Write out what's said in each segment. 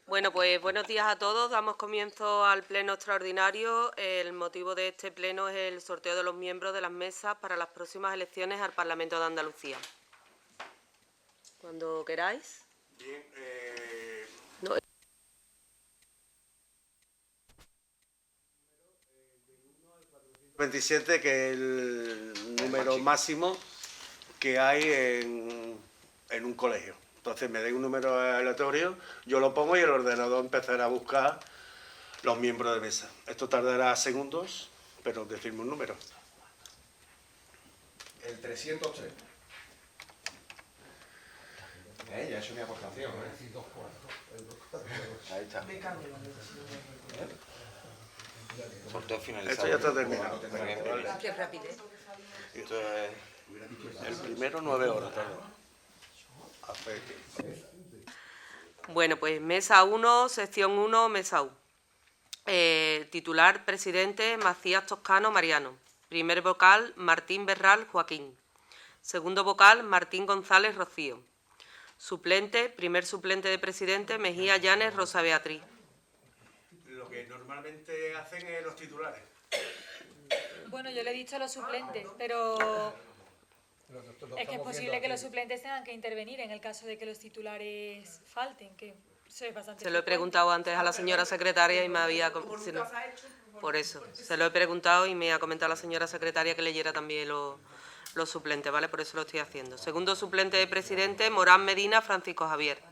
Bueno, pues buenos días a todos. Damos comienzo al pleno extraordinario. El motivo de este pleno es el sorteo de los miembros de las mesas para las próximas elecciones al Parlamento de Andalucía. Cuando queráis. Bien, No. 27, que es el número máximo que hay en un colegio. Entonces me dais un número aleatorio, yo lo pongo y el ordenador empezará a buscar los miembros de mesa. Esto tardará segundos, pero decirme un número. El 303. Ya he hecho mi aportación, Ahí está. Sorteo Esto finalizado. ya está terminado. Qué rapidez. Esto es El primero 9 horas tardó. Bueno, pues mesa 1, sección 1, mesa U. Titular, presidente, Macías Toscano Mariano. Primer vocal, Martín Berral Joaquín. Segundo vocal, Martín González Rocío. Suplente, primer suplente de presidente, Mejía Llanes Rosa Beatriz. Lo que normalmente hacen es los titulares. Bueno, yo le he dicho a los suplentes, pero es que es posible que los suplentes tengan que intervenir en el caso de que los titulares falten, que eso es bastante Se lo he frecuente. preguntado antes a la señora secretaria y me había... Por eso, se lo he preguntado y me ha comentado la señora secretaria que leyera también los suplentes, ¿vale? Por eso lo estoy haciendo. Segundo suplente de presidente, Morán Medina Francisco Javier.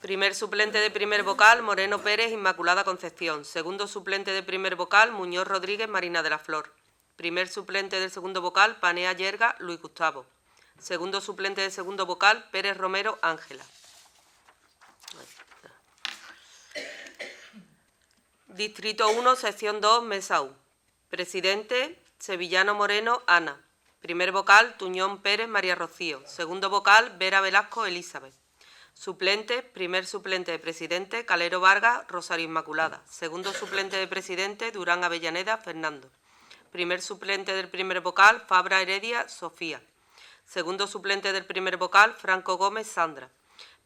Primer suplente de primer vocal, Moreno Pérez Inmaculada Concepción. Segundo suplente de primer vocal, Muñoz Rodríguez Marina de la Flor. Primer suplente del segundo vocal, Panea Yerga Luis Gustavo. Segundo suplente de segundo vocal, Pérez Romero Ángela. Distrito 1, sección 2, mesa U. Presidente, Sevillano Moreno Ana. Primer vocal, Tuñón Pérez María Rocío. Segundo vocal, Vera Velasco Elizabeth. Suplente, primer suplente de presidente, Calero Vargas Rosario Inmaculada. Segundo suplente de presidente, Durán Avellaneda Fernando. Primer suplente del primer vocal, Fabra Heredia Sofía. Segundo suplente del primer vocal, Franco Gómez Sandra.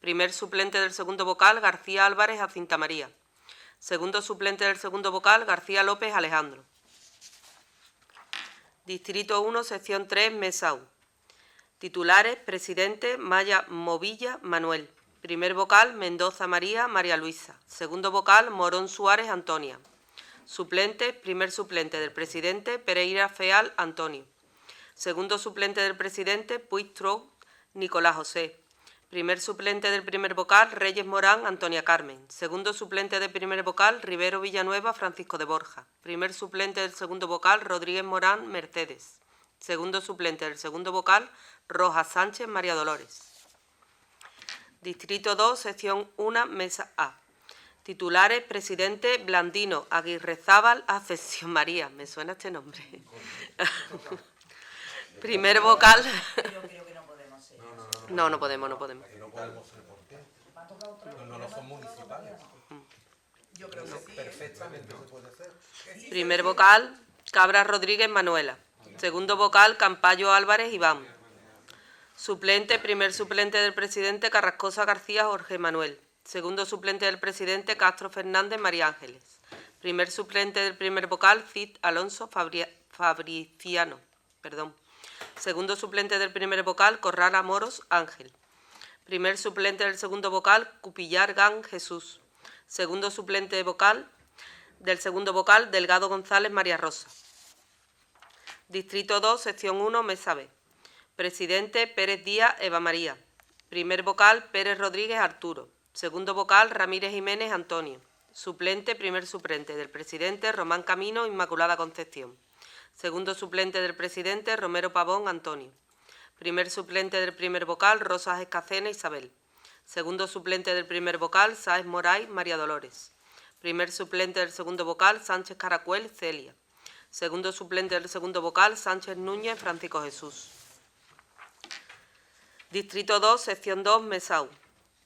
Primer suplente del segundo vocal, García Álvarez Jacinta María. Segundo suplente del segundo vocal, García López Alejandro. Distrito 1, sección 3, mesa U. Titulares, presidente, Maya Movilla Manuel. Primer vocal, Mendoza María María Luisa. Segundo vocal, Morón Suárez Antonia. Suplente, primer suplente del presidente, Pereira Feal Antonio. Segundo suplente del presidente, Puig Trou Nicolás José. Primer suplente del primer vocal, Reyes Morán Antonia Carmen. Segundo suplente del primer vocal, Rivero Villanueva Francisco de Borja. Primer suplente del segundo vocal, Rodríguez Morán Mercedes. Segundo suplente del segundo vocal, Rojas Sánchez María Dolores. Distrito 2, sección 1, mesa A. Titulares, presidente, Blandino Aguirrezábal Ascensión María. Me suena este nombre. Primer vocal... No podemos. No son municipales. Yo creo que sí. Perfectamente se puede hacer. Primer vocal, Cabra Rodríguez Manuela. Segundo vocal, Campayo Álvarez Iván. Suplente, primer suplente del presidente, Carrascosa García Jorge Manuel. Segundo suplente del presidente, Castro Fernández María Ángeles. Primer suplente del primer vocal, Cid Alonso Fabriciano. Segundo suplente del primer vocal, Corrala Moros Ángel. Primer suplente del segundo vocal, Cupillar Gan Jesús. Segundo suplente vocal del segundo vocal, Delgado González María Rosa. Distrito 2, sección 1, mesa B. Presidente, Pérez Díaz Eva María. Primer vocal, Pérez Rodríguez Arturo. Segundo vocal, Ramírez Jiménez Antonio. Suplente, primer suplente del presidente, Román Camino Inmaculada Concepción. Segundo suplente del presidente, Romero Pavón Antonio. Primer suplente del primer vocal, Rosas Escacena Isabel. Segundo suplente del primer vocal, Sáez Moray María Dolores. Primer suplente del segundo vocal, Sánchez Caracuel Celia. Segundo suplente del segundo vocal, Sánchez Núñez Francisco Jesús. Distrito 2, sección 2, mesa U.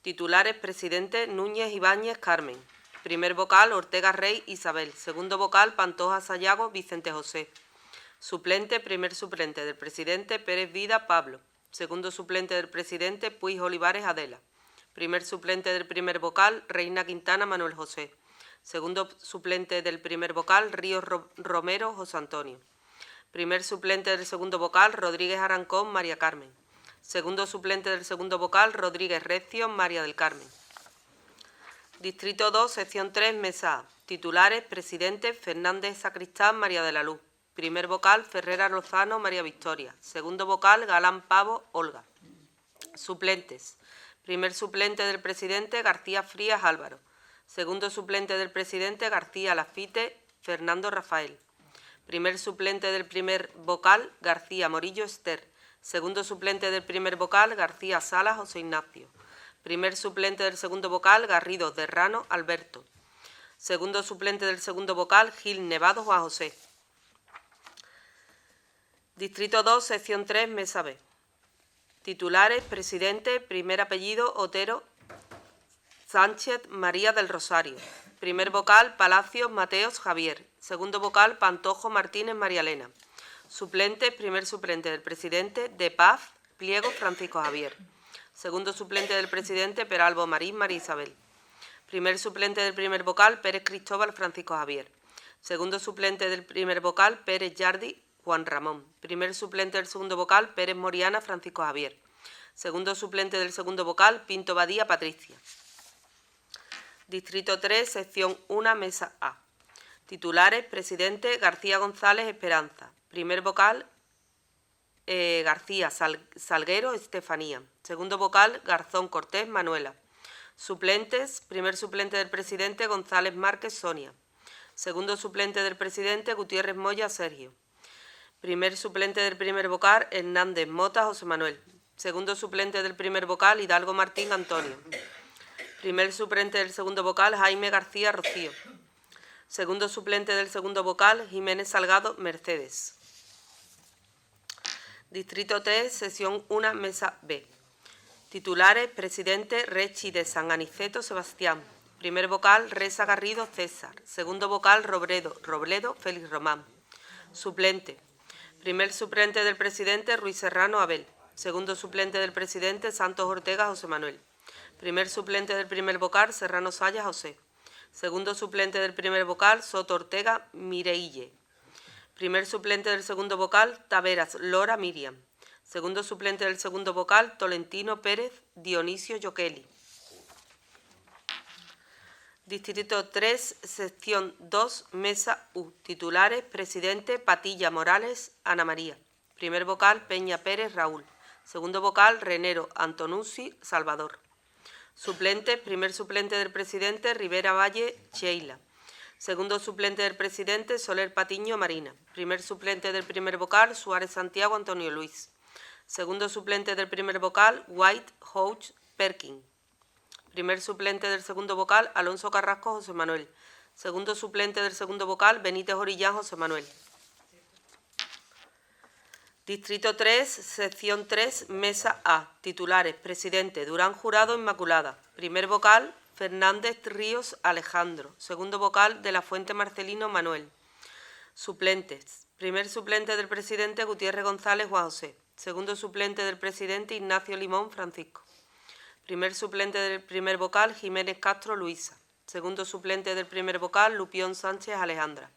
Titulares, presidente, Núñez Ibáñez Carmen. Primer vocal, Ortega Rey Isabel. Segundo vocal, Pantoja Sayago Vicente José. Suplente, primer suplente del presidente, Pérez Vida Pablo. Segundo suplente del presidente, Puig Olivares Adela. Primer suplente del primer vocal, Reina Quintana Manuel José. Segundo suplente del primer vocal, Ríos Romero José Antonio. Primer suplente del segundo vocal, Rodríguez Arancón María Carmen. Segundo suplente del segundo vocal, Rodríguez Recio María del Carmen. Distrito 2, sección 3, mesa A. Titulares, presidente, Fernández Sacristán María de la Luz. Primer vocal, Ferrera Lozano María Victoria. Segundo vocal, Galán Pavo Olga. Suplentes. Primer suplente del presidente, García Frías Álvaro. Segundo suplente del presidente, García Lafite Fernando Rafael. Primer suplente del primer vocal, García Morillo Esther. Segundo suplente del primer vocal, García Salas José Ignacio. Primer suplente del segundo vocal, Garrido Derrano Alberto. Segundo suplente del segundo vocal, Gil Nevado Juan José. Distrito 2, sección 3, mesa B. Titulares, presidente, primer apellido, Otero Sánchez María del Rosario. Primer vocal, Palacios Mateos Javier. Segundo vocal, Pantojo Martínez María Elena. Suplente, primer suplente del presidente, De Paz Pliego Francisco Javier. Segundo suplente del presidente, Peralbo Marín María Isabel. Primer suplente del primer vocal, Pérez Cristóbal Francisco Javier. Segundo suplente del primer vocal, Pérez Yardi Juan Ramón. Primer suplente del segundo vocal, Pérez Moriana Francisco Javier. Segundo suplente del segundo vocal, Pinto Badía Patricia. Distrito 3, sección 1, mesa A. Titulares, presidente, García González Esperanza. Primer vocal, García Salguero Estefanía. Segundo vocal, Garzón Cortés Manuela. Suplentes, primer suplente del presidente, González Márquez Sonia. Segundo suplente del presidente, Gutiérrez Moya Sergio. Primer suplente del primer vocal, Hernández Mota José Manuel. Segundo suplente del primer vocal, Hidalgo Martín Antonio. Primer suplente del segundo vocal, Jaime García Rocío. Segundo suplente del segundo vocal, Jiménez Salgado Mercedes. Distrito 3, sección 1, mesa B. Titulares, presidente, Rechi de San Aniceto Sebastián. Primer vocal, Reza Garrido César. Segundo vocal, Robledo Félix Román. Suplente. Primer suplente del presidente, Ruiz Serrano Abel. Segundo suplente del presidente, Santos Ortega José Manuel. Primer suplente del primer vocal, Serrano Saya José. Segundo suplente del primer vocal, Soto Ortega Mireille. Primer suplente del segundo vocal, Taveras Lora Miriam. Segundo suplente del segundo vocal, Tolentino Pérez Dionisio Yoqueli. Distrito 3, sección 2, mesa U. Titulares, presidente, Patilla Morales Ana María. Primer vocal, Peña Pérez Raúl. Segundo vocal, Renero Antonucci Salvador. Suplente, primer suplente del presidente, Rivera Valle Sheila. Segundo suplente del presidente, Soler Patiño Marina. Primer suplente del primer vocal, Suárez Santiago Antonio Luis. Segundo suplente del primer vocal, White Hodge Perkin. Primer suplente del segundo vocal, Alonso Carrasco José Manuel. Segundo suplente del segundo vocal, Benítez Orillán José Manuel. Distrito 3, sección 3, mesa A. Titulares, presidente, Durán Jurado Inmaculada. Primer vocal, Fernández Ríos Alejandro. Segundo vocal, de la Fuente Marcelino Manuel. Suplentes. Primer suplente del presidente, Gutiérrez González Juan José. Segundo suplente del presidente, Ignacio Limón Francisco. Primer suplente del primer vocal, Jiménez Castro Luisa. Segundo suplente del primer vocal, Lupión Sánchez Alejandra.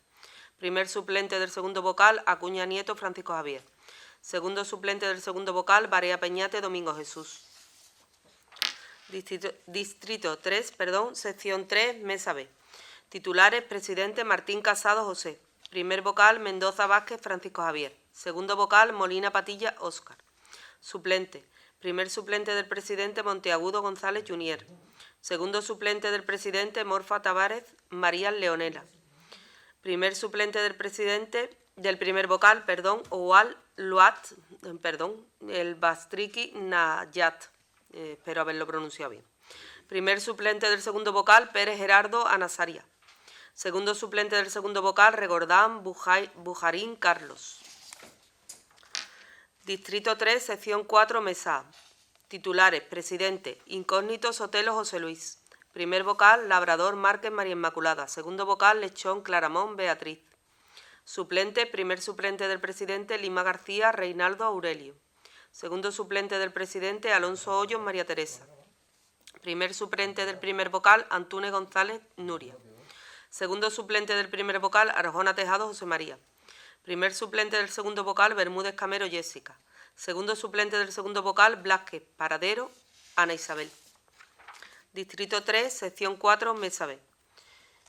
Primer suplente del segundo vocal, Acuña Nieto Francisco Javier. Segundo suplente del segundo vocal, Barea Peñate Domingo Jesús. Distrito 3, sección 3, mesa B. Titulares, presidente, Martín Casado José. Primer vocal, Mendoza Vázquez Francisco Javier. Segundo vocal, Molina Patilla Óscar. Suplente. Primer suplente del presidente, Monteagudo González Junier. Segundo suplente del presidente, Morfa Tavares María Leonela. Primer suplente del presidente, del primer vocal, Oual Luat, el Bastriki Nayat. Espero haberlo pronunciado bien. Primer suplente del segundo vocal, Pérez Gerardo Anasaria. Segundo suplente del segundo vocal, Regordán Bujarín Carlos. Distrito 3, sección 4, mesa A. Titulares, presidente, Incógnito Sotelo José Luis. Primer vocal, Labrador Márquez María Inmaculada. Segundo vocal, Lechón Claramón Beatriz. Suplente, primer suplente del presidente, Lima García Reinaldo Aurelio. Segundo suplente del presidente, Alonso Hoyos María Teresa. Primer suplente del primer vocal, Antúnez González Nuria. Segundo suplente del primer vocal, Arjona Tejado José María. Primer suplente del segundo vocal, Bermúdez Camero Jessica. Segundo suplente del segundo vocal, Blázquez Paradero Ana Isabel. Distrito 3, sección 4, mesa B.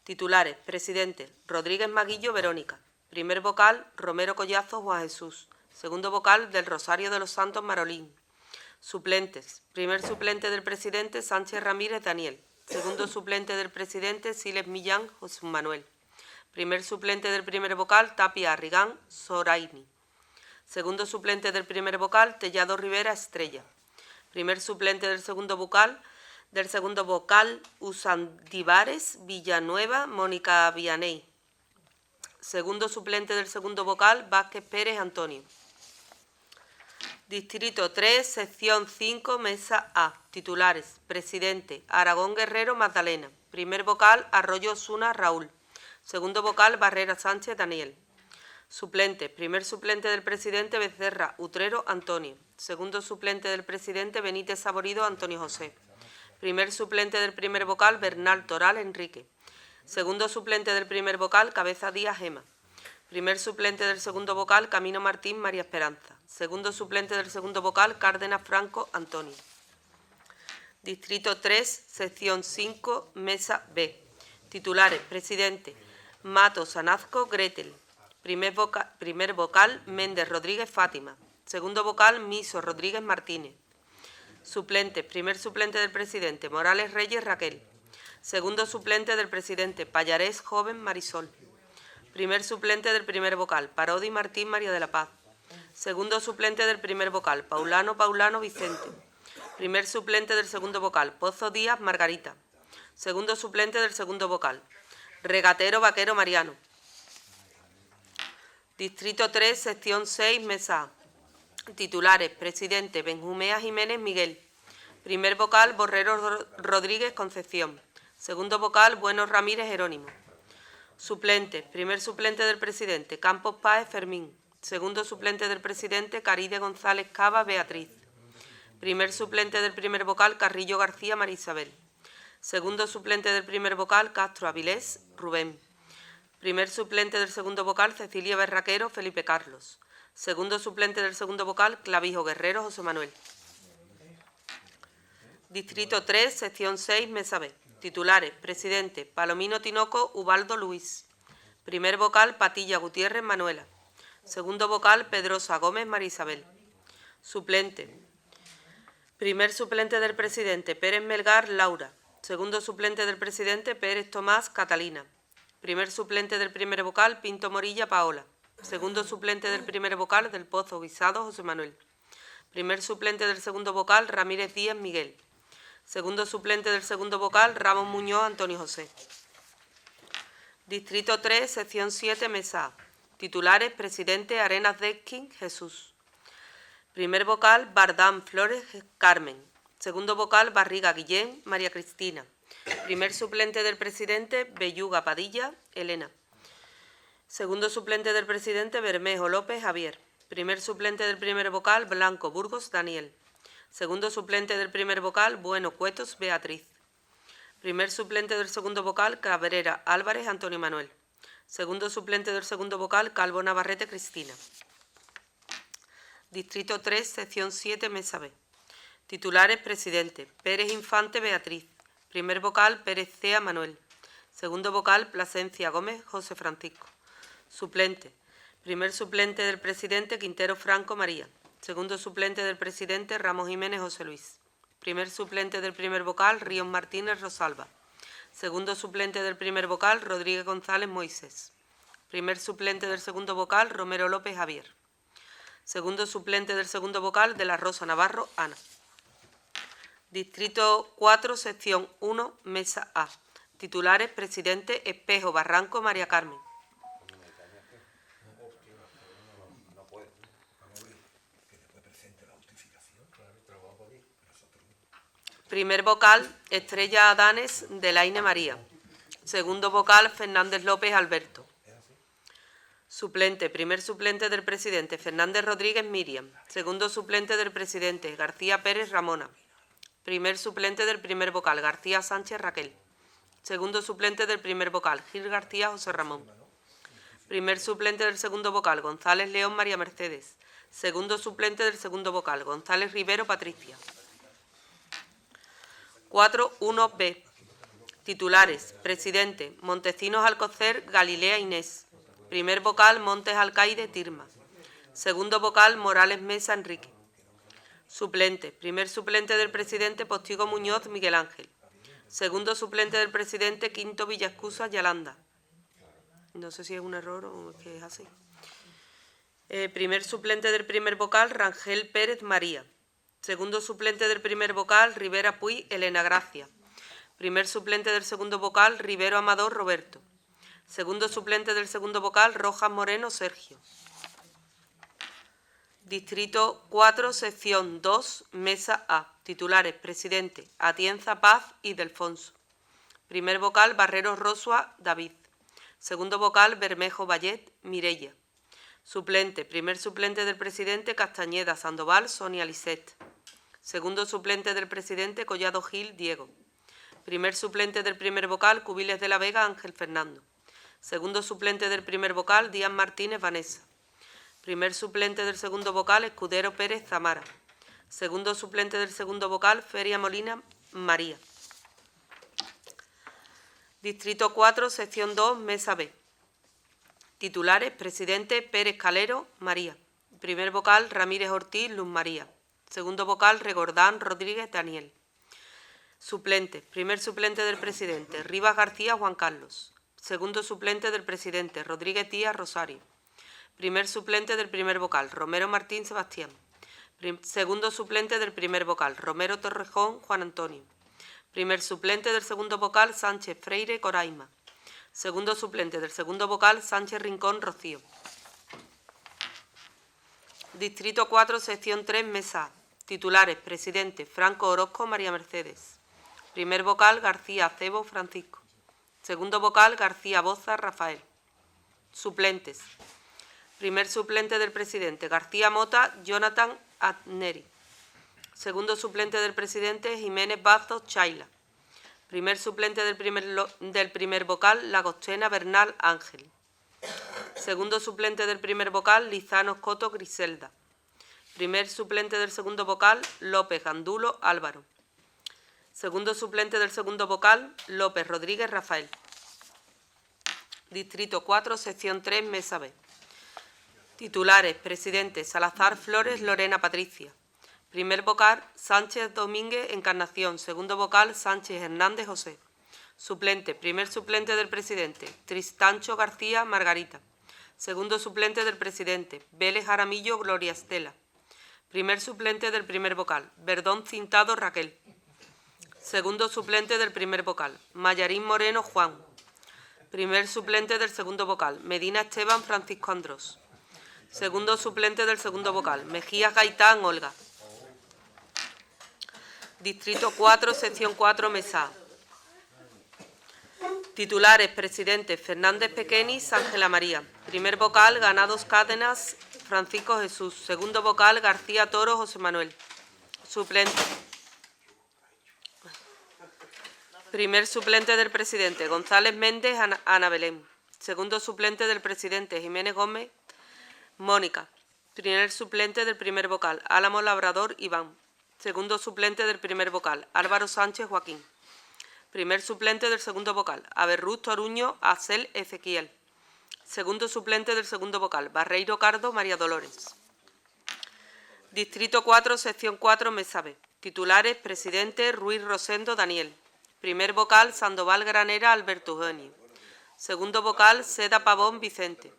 Titulares: presidente, Rodríguez Maguillo Verónica. Primer vocal, Romero Collazo Juan Jesús. Segundo vocal, del Rosario de los Santos Marolín. Suplentes: primer suplente del presidente, Sánchez Ramírez Daniel. Segundo suplente del presidente, Siles Millán José Manuel. Primer suplente del primer vocal, Tapia Arrigán Soraini. Segundo suplente del primer vocal, Tellado Rivera Estrella. Primer suplente del segundo vocal, Usandívares Villanueva Mónica Vianey. Segundo suplente del segundo vocal, Vázquez Pérez Antonio. Distrito 3, sección 5, mesa A. Titulares: presidente, Aragón Guerrero Magdalena. Primer vocal, Arroyo Osuna Raúl. Segundo vocal, Barrera Sánchez Daniel. Suplente: primer suplente del presidente, Becerra Utrero Antonio. Segundo suplente del presidente, Benítez Saborido Antonio José. Primer suplente del primer vocal, Bernal Toral Enrique. Segundo suplente del primer vocal, Cabeza Díaz Gema. Primer suplente del segundo vocal, Camino Martín María Esperanza. Segundo suplente del segundo vocal, Cárdenas Franco Antonio. Distrito 3, sección 5, mesa B. Titulares: presidente, Mato Sanazco Gretel. Primer vocal, Méndez Rodríguez Fátima. Segundo vocal, Miso Rodríguez Martínez. Suplentes: primer suplente del presidente, Morales Reyes Raquel. Segundo suplente del presidente, Pallarés Joven Marisol. Primer suplente del primer vocal, Parodi Martín María de la Paz. Segundo suplente del primer vocal, Paulano Vicente. Primer suplente del segundo vocal, Pozo Díaz Margarita. Segundo suplente del segundo vocal, Regatero Vaquero Mariano. Distrito 3, sección 6, mesa A. Titulares: presidente, Benjumea Jiménez Miguel. Primer vocal, Borrero Rodríguez Concepción. Segundo vocal, Bueno Ramírez Jerónimo. Suplentes: primer suplente del presidente, Campos Páez Fermín. Segundo suplente del presidente, Caride González Cava Beatriz. Primer suplente del primer vocal, Carrillo García María Isabel. Segundo suplente del primer vocal, Castro Avilés Rubén. Primer suplente del segundo vocal, Cecilia Berraquero Felipe Carlos. Segundo suplente del segundo vocal, Clavijo Guerrero José Manuel. Distrito 3, sección 6, mesa B. Titulares: presidente, Palomino Tinoco Ubaldo Luis. Primer vocal, Patilla Gutiérrez Manuela. Segundo vocal, Pedrosa Gómez María Isabel. Suplente: primer suplente del presidente, Pérez Melgar Laura. Segundo suplente del presidente, Pérez Tomás Catalina. Primer suplente del primer vocal, Pinto Morilla Paola. Segundo suplente del primer vocal, Del Pozo Guisado José Manuel. Primer suplente del segundo vocal, Ramírez Díaz Miguel. Segundo suplente del segundo vocal, Ramos Muñoz Antonio José. Distrito 3, sección 7, mesa A. Titulares: presidente, Arenas Deskin Jesús. Primer vocal, Bardán Flores Carmen. Segundo vocal, Barriga Guillén María Cristina. Primer suplente del presidente, Belluga Padilla Elena. Segundo suplente del presidente, Bermejo López Javier. Primer suplente del primer vocal, Blanco Burgos Daniel. Segundo suplente del primer vocal, Bueno Cuetos Beatriz. Primer suplente del segundo vocal, Cabrera Álvarez Antonio Manuel. Segundo suplente del segundo vocal, Calvo Navarrete Cristina. Distrito 3, sección 7, mesa B. Titulares: presidente, Pérez Infante Beatriz. Primer vocal, Pérez Cea Manuel. Segundo vocal, Plasencia Gómez José Francisco. Suplente: primer suplente del presidente, Quintero Franco María. Segundo suplente del presidente, Ramos Jiménez José Luis. Primer suplente del primer vocal, Ríos Martínez Rosalba. Segundo suplente del primer vocal, Rodríguez González Moisés. Primer suplente del segundo vocal, Romero López Javier. Segundo suplente del segundo vocal, De la Rosa Navarro Ana. Distrito 4, sección 1, mesa A. Titulares: presidente, Espejo Barranco María Carmen. Primer vocal, Estrella Adanes Delaine María. Segundo vocal, Fernández López Alberto. Suplente: primer suplente del presidente, Fernández Rodríguez Miriam. Segundo suplente del presidente, García Pérez Ramona. Primer suplente del primer vocal, García Sánchez Raquel. Segundo suplente del primer vocal, Gil García José Ramón. Primer suplente del segundo vocal, González León María Mercedes. Segundo suplente del segundo vocal, González Rivero Patricia. 4.1b. Titulares. Presidente, Montecinos Alcocer Galilea Inés. Primer vocal, Montes Alcaide Tirma. Segundo vocal, Morales Mesa Enrique. Suplente. Primer suplente del presidente, Postigo Muñoz Miguel Ángel. Segundo suplente del presidente, Quinto Villascusa Yalanda. No sé si es un error o es que es así. Primer suplente del primer vocal, Rangel Pérez María. Segundo suplente del primer vocal, Rivera Puy Elena Gracia. Primer suplente del segundo vocal, Rivero Amador Roberto. Segundo suplente del segundo vocal, Rojas Moreno Sergio. Distrito 4, sección 2, mesa A. Titulares, presidente, Atienza Paz y Delfonso. Primer vocal, Barreros Rosua David. Segundo vocal, Bermejo Vallet Mireia. Suplente, primer suplente del presidente, Castañeda Sandoval Sonia Lisset. Segundo suplente del presidente, Collado Gil Diego. Primer suplente del primer vocal, Cubiles de la Vega Ángel Fernando. Segundo suplente del primer vocal, Díaz Martínez Vanessa. Primer suplente del segundo vocal, Escudero Pérez Zamara. Segundo suplente del segundo vocal, Feria Molina María. Distrito 4, sección 2, mesa B. Titulares, presidente, Pérez Calero María. Primer vocal, Ramírez Ortiz Luz María. Segundo vocal, Regordán Rodríguez Daniel. Suplente, primer suplente del presidente, Rivas García Juan Carlos. Segundo suplente del presidente, Rodríguez Díaz Rosario. Primer suplente del primer vocal, Romero Martín Sebastián. Segundo suplente del primer vocal, Romero Torrejón Juan Antonio. Primer suplente del segundo vocal, Sánchez Freire Coraima. Segundo suplente del segundo vocal, Sánchez Rincón Rocío. Distrito 4, sección 3, mesa A. Titulares, presidente, Franco Orozco María Mercedes. Primer vocal, García Acebo Francisco. Segundo vocal, García Boza Rafael. Suplentes. Primer suplente del presidente, García Mota Jonathan Adneri. Segundo suplente del presidente, Jiménez Bazos Chaila. Primer suplente del primer vocal, Lagostena Bernal Ángel. Segundo suplente del primer vocal, Lizano Coto Griselda. Primer suplente del segundo vocal, López Gandulo Álvaro. Segundo suplente del segundo vocal, López Rodríguez Rafael. Distrito 4, sección 3, mesa B. Titulares, presidente, Salazar Flores Lorena Patricia. Primer vocal, Sánchez Domínguez Encarnación. Segundo vocal, Sánchez Hernández José. Suplente, primer suplente del presidente, Tristancho García Margarita. Segundo suplente del presidente, Vélez Jaramillo Gloria Estela. Primer suplente del primer vocal, Verdón Cintado Raquel. Segundo suplente del primer vocal, Mayarín Moreno Juan. Primer suplente del segundo vocal, Medina Esteban Francisco Andrós. Segundo suplente del segundo vocal, Mejías Gaitán Olga. Distrito 4, sección 4, mesa A. Titulares, presidente, Fernández Pequenis Ángela María. Primer vocal, Ganados Cádenas Francisco Jesús. Segundo vocal, García Toro José Manuel. Suplente. Primer suplente del presidente, González Méndez Ana Belén. Segundo suplente del presidente, Jiménez Gómez Mónica. Primer suplente del primer vocal, Álamo Labrador Iván. Segundo suplente del primer vocal, Álvaro Sánchez Joaquín. Primer suplente del segundo vocal, Aberruz Toruño Acel Ezequiel. Segundo suplente del segundo vocal, Barreiro Cardo María Dolores. Distrito 4, sección 4, mesa B. Titulares, presidente, Ruiz Rosendo Daniel. Primer vocal, Sandoval Granera Alberto Eugenio. Segundo vocal, Seda Pavón Vicente.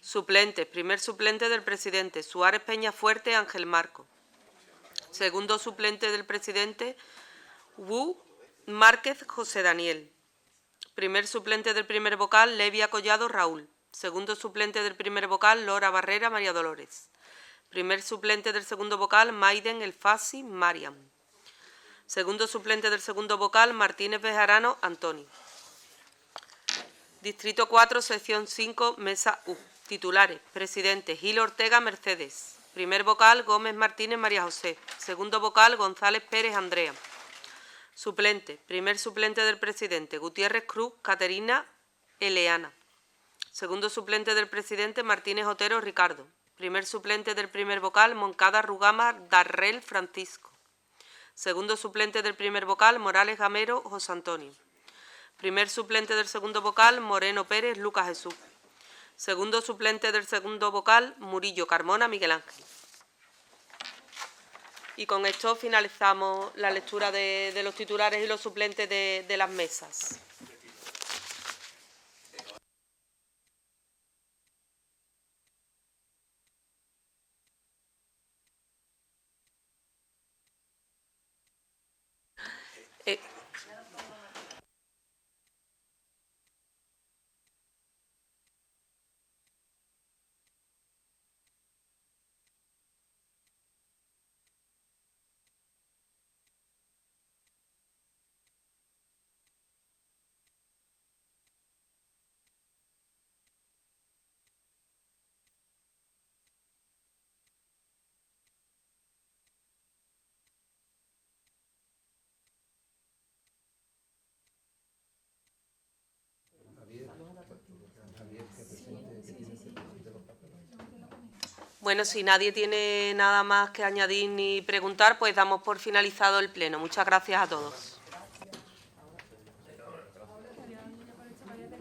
Suplentes, primer suplente del presidente, Suárez Peñafuerte Ángel Marco. Segundo suplente del presidente, Wu Márquez José Daniel. Primer suplente del primer vocal, Levia Collado Raúl. Segundo suplente del primer vocal, Lora Barrera María Dolores. Primer suplente del segundo vocal, Maiden El Fasi Mariam. Segundo suplente del segundo vocal, Martínez Bejarano Antonio. Distrito 4, sección 5, mesa U. Titulares, presidente, Gil Ortega Mercedes. Primer vocal, Gómez Martínez María José. Segundo vocal, González Pérez Andrea. Suplente. Primer suplente del presidente, Gutiérrez Cruz Caterina Eleana. Segundo suplente del presidente, Martínez Otero Ricardo. Primer suplente del primer vocal, Moncada Rugama Darrell Francisco. Segundo suplente del primer vocal, Morales Gamero José Antonio. Primer suplente del segundo vocal, Moreno Pérez Lucas Jesús. Segundo suplente del segundo vocal, Murillo Carmona Miguel Ángel. Y con esto finalizamos la lectura de los titulares y los suplentes de las mesas. Bueno, si nadie tiene nada más que añadir ni preguntar, pues damos por finalizado el pleno. Muchas gracias a todos.